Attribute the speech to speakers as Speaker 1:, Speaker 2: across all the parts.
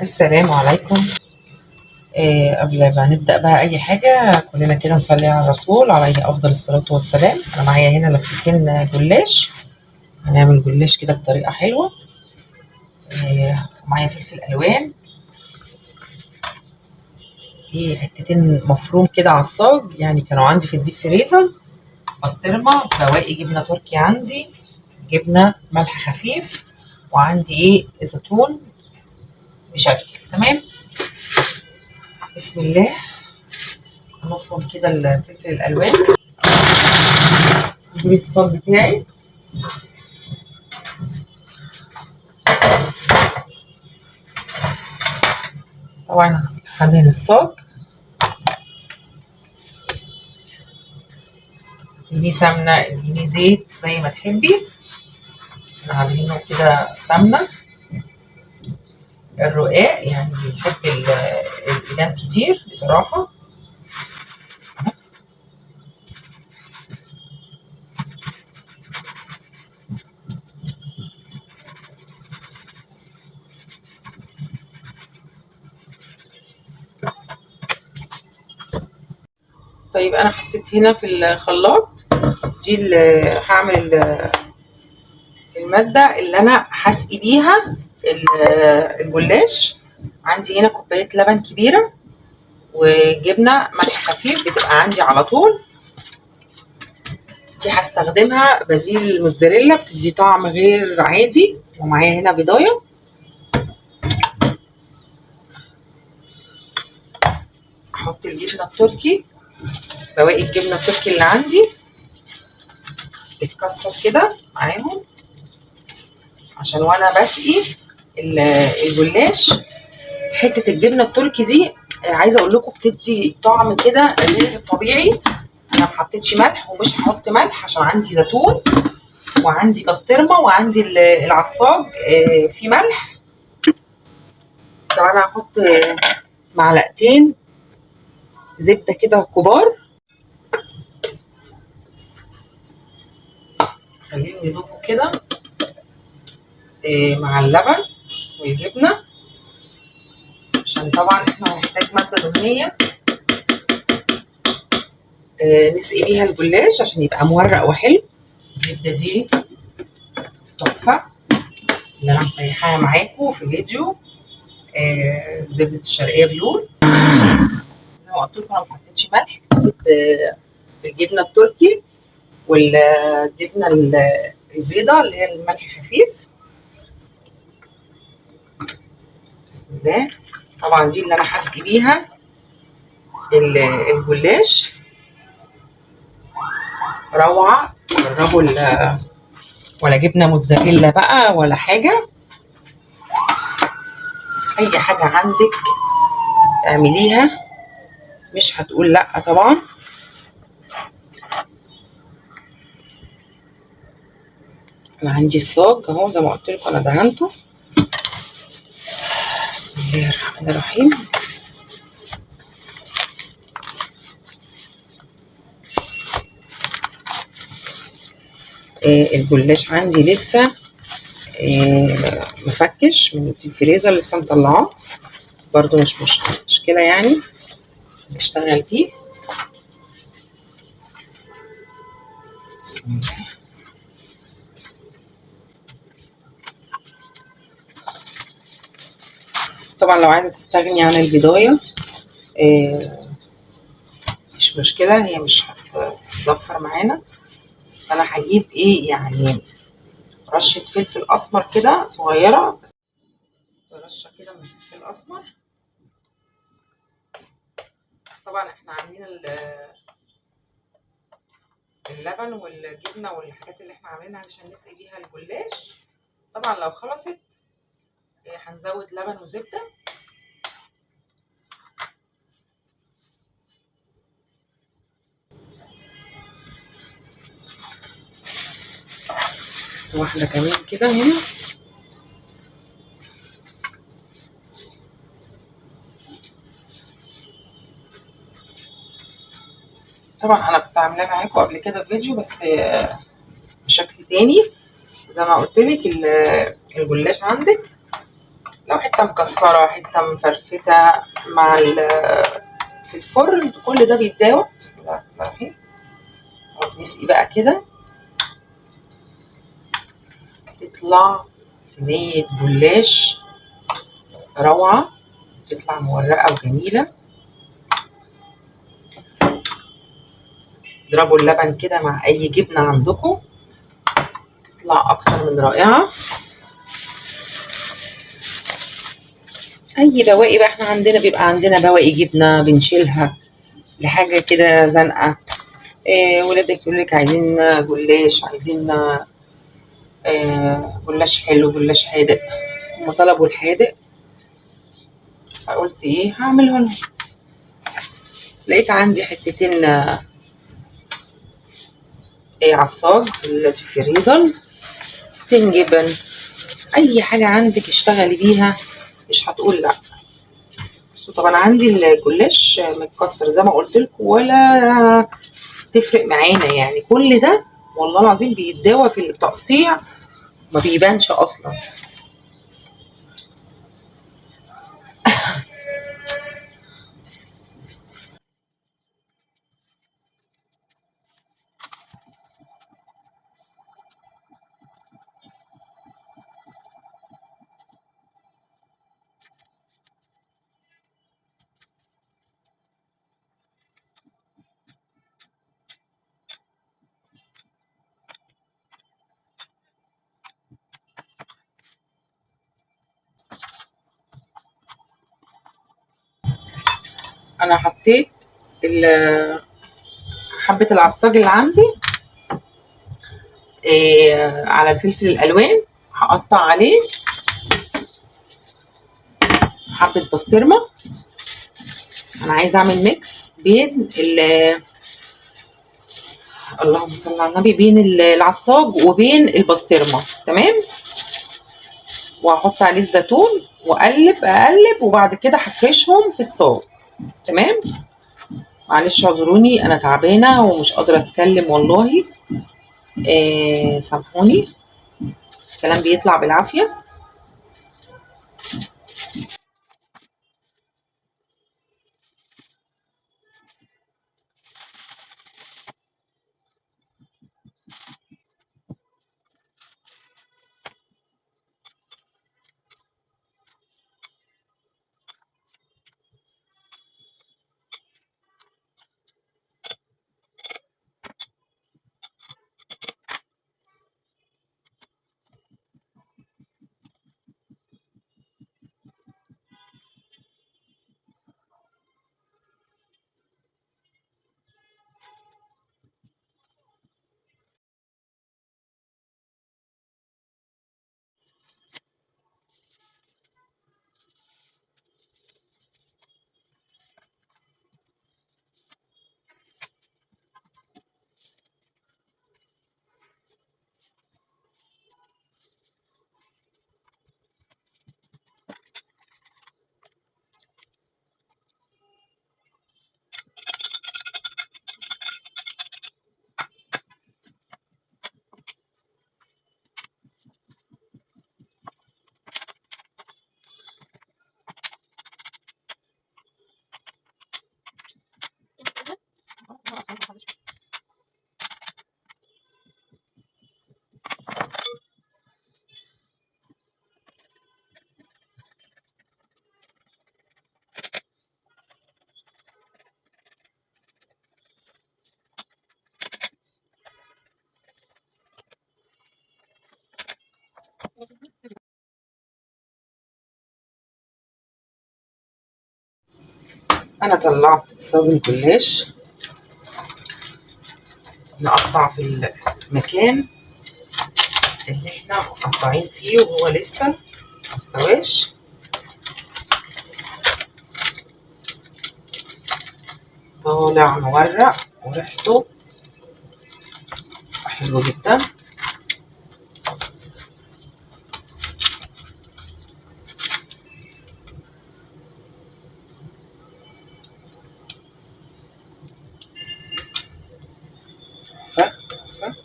Speaker 1: السلام عليكم. قبل ما نبدأ بقى أي حاجة كلنا كده نصلي على الرسول عليه أفضل الصلاة والسلام. أنا معايا هنا لفتين جلاش. هنعمل جلاش كده بطريقة حلوة. ومعايا فلفل ألوان، حتتين مفروم كده على الصاج، يعني كانوا عندي في الديب فريزر. بسطرمة، بواقي جبنة تركي عندي، جبنة ملح خفيف، وعندي زيتون مشكل. تمام. بسم الله. هنفرم كده الفلفل الألوان. نجيب الصاج بتاعي. طبعا هدهن الصاج. اديني سمنة، اديني زيت زي ما تحبي. انا هدهنه كده سمنة. الرقاق يعني بيحب الإدام كتير بصراحة. طيب أنا حطيت هنا في الخلاط دي هعمل المادة اللي أنا هسقي بيها الجلاش. عندي هنا كوباية لبن كبيرة، وجبنة ملح خفيف بتبقى عندي على طول. دي هستخدمها بديل الموتزاريلا، بتدي طعم غير عادي. ومعايا هنا بيضاية. احط الجبنه التركي، بواقي الجبنه التركي اللي عندي تتكسر كده معاهم، عشان وانا بسقي الجلاش. حته الجبنه التركي دي عايزه اقول لكم بتدي طعم كده غير طبيعي. انا ما حطيتش ملح ومش هحط ملح عشان عندي زيتون وعندي بسطرمه وعندي العصاج في ملح. طبعا انا هحط معلقتين زبده كده كبار، خليهم يدوبوا كده مع اللبن والجبنه، عشان طبعا احنا هنحتاج ماده دهنيه نسقي بيها الجلاش عشان يبقى مورق وحلو. الزبده دي تحفه اللي انا مسيحاها معاكم في فيديو. زبده الشرقيه بلور. زي ما قلت لكم انا ما حطيتش ملح، اكتفيت بالجبنه التركي والجبنه البيضاء اللي هي الملح خفيف. بسم الله. طبعا دي اللي انا هسقي بيها الجلاش. روعه. جربوا ولا جبنه موتزاريلا بقى ولا حاجه، اي حاجه عندك اعمليها مش هتقول لا طبعا. انا عندي الصاج اهو زي ما قلت لكم انا دهنته. بسم الله الرحمن الرحيم. الجلاش عندي لسه مفكش من الفريزر، لسه مطلعاه برضو، مش مشكله يعني نشتغل بيه. بسم الله. طبعا لو عايزه تستغني عن البضايه مش مشكله، هي مش هتزفر معانا. انا هجيب يعني رشه فلفل اسمر كده صغيره، بس رشه كده من الفلفل الاسمر. طبعا احنا عاملين اللبن والجبنه والحاجات اللي احنا عاملينها علشان نسقي بيها الجلاش. طبعا لو خلصت هنزود لبن وزبده. واحده كمان كده هنا. طبعا انا كنت عاملاه معاكم قبل كده في فيديو، بس بشكل تاني. زي ما قلت لك الجلاش عندك لو حته مكسره حته مفرفته مع في الفرن كل ده بيتداوى. بسم الله الرحمن الرحيم. نسقي بقى كده تطلع صينيه جلاش روعه، تطلع مورقه وجميله. اضربوا اللبن كده مع اي جبنه عندكم تطلع اكتر من رائعه. اي بواقي بقى، احنا عندنا بيبقى عندنا بواقي جبنه بنشيلها لحاجه كده زنقه. ولادك يقول لك عايزين جلاش، عايزين جلاش حلو جلاش حادق، هم طلبوا الحادق فقلت ايه هعمله لهم. لقيت عندي حتتين عصاج في الفريزر، تين جبن، اي حاجه عندك اشتغلي بيها مش هتقول لا. طبعا عندي الجلاش متكسر زي ما قلت لكم ولا تفرق معانا يعني، كل ده والله العظيم بيتداوى في التقطيع ما بيبانش اصلا. انا حطيت حبه العصاج اللي عندي على الفلفل الالوان، هقطع عليه حبه بسطرمه. انا عايزه اعمل ميكس بين اللهم صل على النبي، بين العصاج وبين البسطرمه، تمام. وهحط عليه الزيتون واقلب اقلب وبعد كده هفرشهم في الصاج، تمام. معلش اعذروني انا تعبانه ومش قادره اتكلم والله، سامحوني الكلام بيطلع بالعافيه. انا طلعت صاج الجلاش، نقطع في المكان اللي احنا مقطعين فيه وهو لسه مستواش. طالع مورق وريحته حلوه جدا. تحفه تحفه،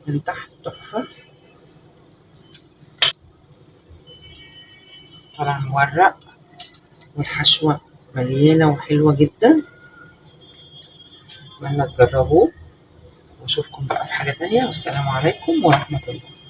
Speaker 1: من تحت تحفه. مورق، والحشوة مليانة وحلوة جدا. اتمنى تجربوه، واشوفكم بقى في حاجة تانية، والسلام عليكم ورحمة الله.